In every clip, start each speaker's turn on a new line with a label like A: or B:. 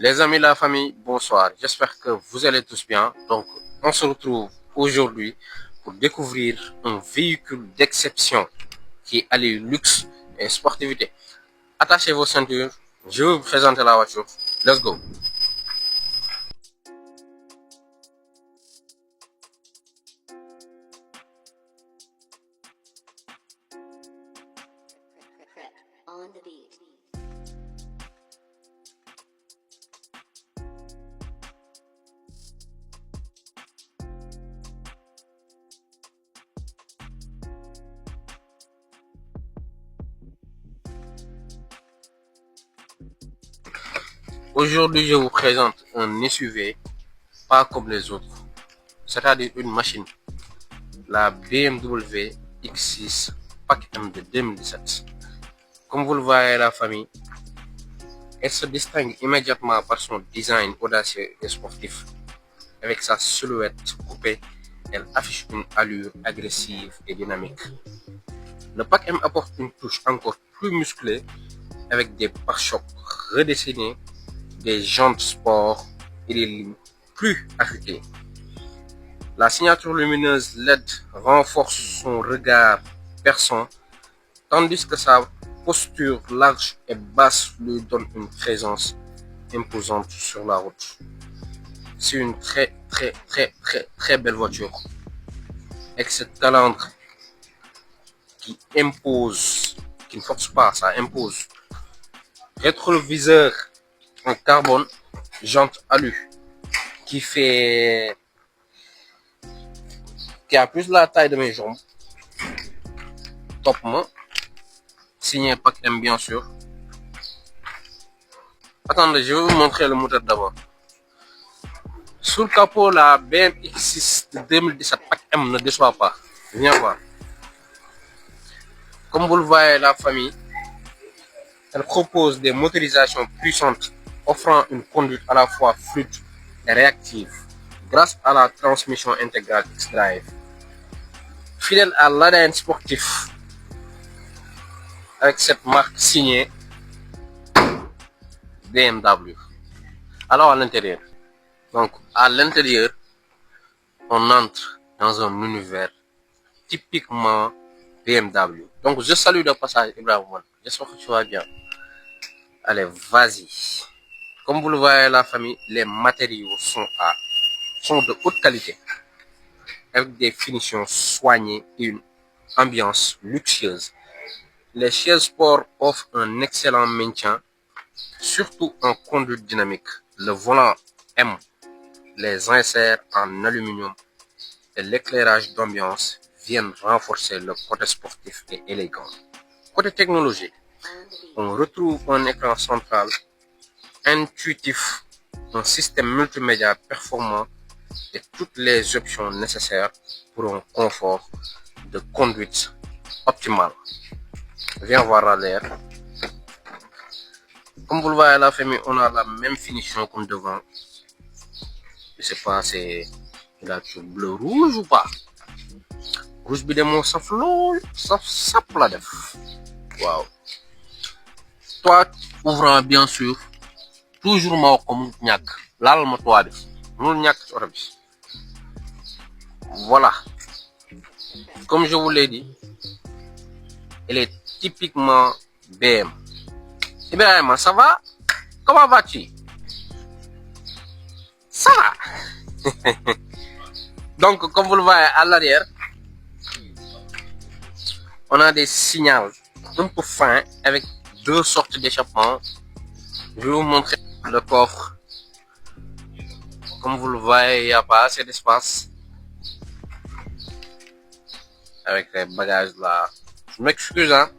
A: Les amis, la famille, bonsoir. J'espère que vous allez tous bien. Donc, on se retrouve aujourd'hui pour découvrir un véhicule d'exception qui allie luxe et sportivité. Attachez vos ceintures. Je vais vous présenter la voiture. Let's go.
B: On the beat.
A: Aujourd'hui, je vous présente un SUV pas comme les autres, c'est-à-dire une machine, la BMW X6 Pack M de 2017. Comme vous le voyez, la famille, elle se distingue immédiatement par son design audacieux et sportif. Avec sa silhouette coupée, elle affiche une allure agressive et dynamique. Le Pack M apporte une touche encore plus musclée avec des pare-chocs redessinés, des jantes sport et des lignes plus affûtées. La signature lumineuse LED renforce son regard perçant, tandis que sa posture large et basse lui donne une présence imposante sur la route. C'est une très belle voiture avec cette calandre qui impose, qui ne force pas, ça impose. Rétroviseur en carbone, jante alu qui a plus la taille de mes jambes. Top main, signé Pack M bien sûr. Attendez, je vais vous montrer le moteur d'abord. Sous le capot, la BMW X6 de 2017 Pack M ne déçoit pas. Viens voir. Comme vous le voyez, la famille, elle propose des motorisations puissantes offrant une conduite à la fois fluide et réactive grâce à la transmission intégrale X-Drive. Fidèle à l'ADN sportif avec cette marque signée BMW. Alors à l'intérieur. Donc à l'intérieur, on entre dans un univers typiquement BMW. Donc je salue de passage Ibrahim. J'espère que tu vas bien. Allez, vas-y. Comme vous le voyez, la famille, les matériaux sont de haute qualité, avec des finitions soignées et une ambiance luxueuse. Les chaises sport offrent un excellent maintien, surtout en conduite dynamique. Le volant M, les inserts en aluminium et l'éclairage d'ambiance viennent renforcer le côté sportif et élégant. Côté technologie, on retrouve un écran central intuitif, un système multimédia performant et toutes les options nécessaires pour un confort de conduite optimal. Viens voir à l'air. Comme vous le voyez à la famille, on a la même finition comme devant. Je sais pas, c'est la bleu rouge ou pas. Rouge bi de mon saf lol, sap la def. Wow. Toi ouvrant bien sûr, toujours ma comme ñak. Lal ma toi bi. Mënul ñak ci auto bi. Voilà. Comme je vous l'ai dit, elle est typiquement BM. Ibrahima, ça va? Comment vas-tu? Ça va. Donc, comme vous le voyez à l'arrière, on a des signaux un peu fins avec deux sortes d'échappements. Je vais vous montrer le coffre. Comme vous le voyez, il n'y a pas assez d'espace. Avec les bagages là. Je m'excuse, hein.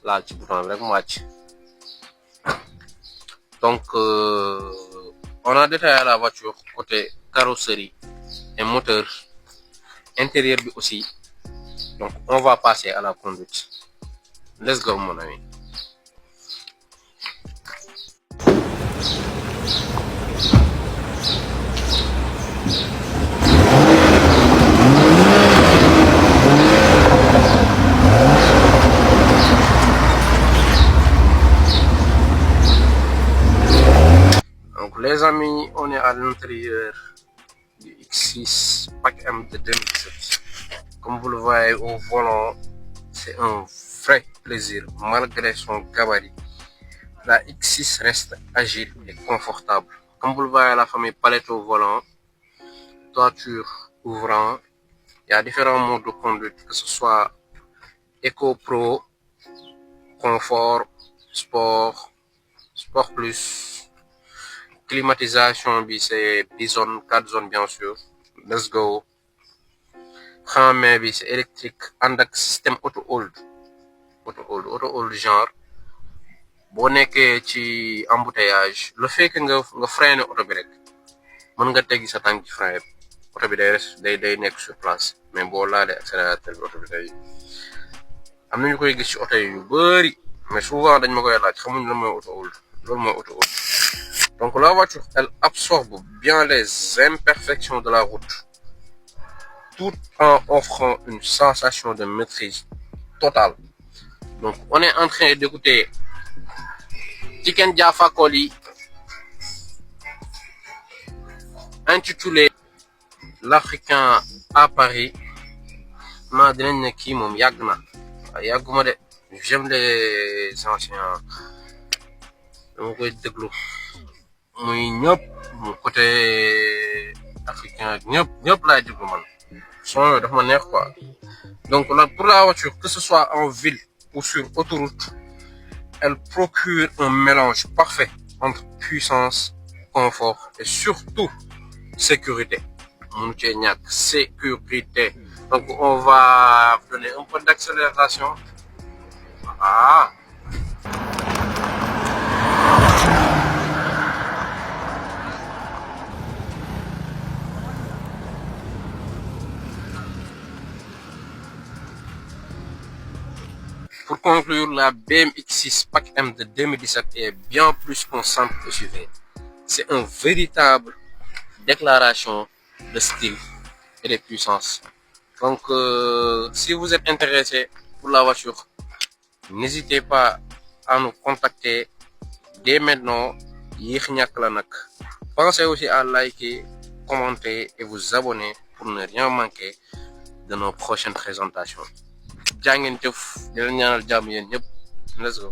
A: Là, tu prends avec moi. Donc, on a détaillé la voiture côté carrosserie et moteur. Intérieur aussi. Donc, on va passer à la conduite. Let's go, mon ami. Donc les amis, on est à l'intérieur du X6 Pack M de 2017. Comme vous le voyez au volant, c'est un vrai plaisir malgré son gabarit. La X6 reste agile et confortable. Comme vous le voyez, la famille palette au volant, toiture ouvrant. Il y a différents modes de conduite, que ce soit Eco Pro, Confort, Sport, Sport Plus. Climatisation, c'est 10 zones, 4 zones bien sûr. Let's go. Frein c'est électrique, avec système auto-hold. Auto-hold genre. Boo nekkee ci embouteillage, le fait que nga freiner auto bi rek, mën nga teggi sa tànk ci frein auto bi day nekk sur place. Mais boo laalee accélérateur bi auto bi day am nañu koy gis ci auto yu bari, mais souvent dañ ma koy laaj xamuñ lan mooy auto-hold. Loolu mooy auto-hold. Donc la voiture, elle absorbe bien les imperfections de la route, tout en offrant une sensation de maîtrise totale. Donc on est en train d'écouter Tiken Jah Fakoly intitulé L'Africain à Paris. Ma dinañ ne kii moom yàgg na yàgguma de, j'aime les anciens, dama koy déglu muy ñëpp côté africain ñëpp laay déglu man son yooyu dafa ma neex quoi. Donc là, pour la voiture, que ce soit en ville ou sur autoroute, elle procure un mélange parfait entre puissance, confort et surtout sécurité. Mënu cee ñàkk sécurité. Donc on va donner un peu d'accélération. Ah. Pour conclure, la BMW X6 Pack M de 2017 est bien plus qu'un simple SUV. C'est une véritable déclaration de style et de puissance. Donc, si vous êtes intéressé pour la voiture, n'hésitez pas à nous contacter dès maintenant. Pensez aussi à liker, commenter et vous abonner pour ne rien manquer de nos prochaines présentations. Jaa ngeen jëf di leen ñaanal jàmm yéen ñëpp. Let's go.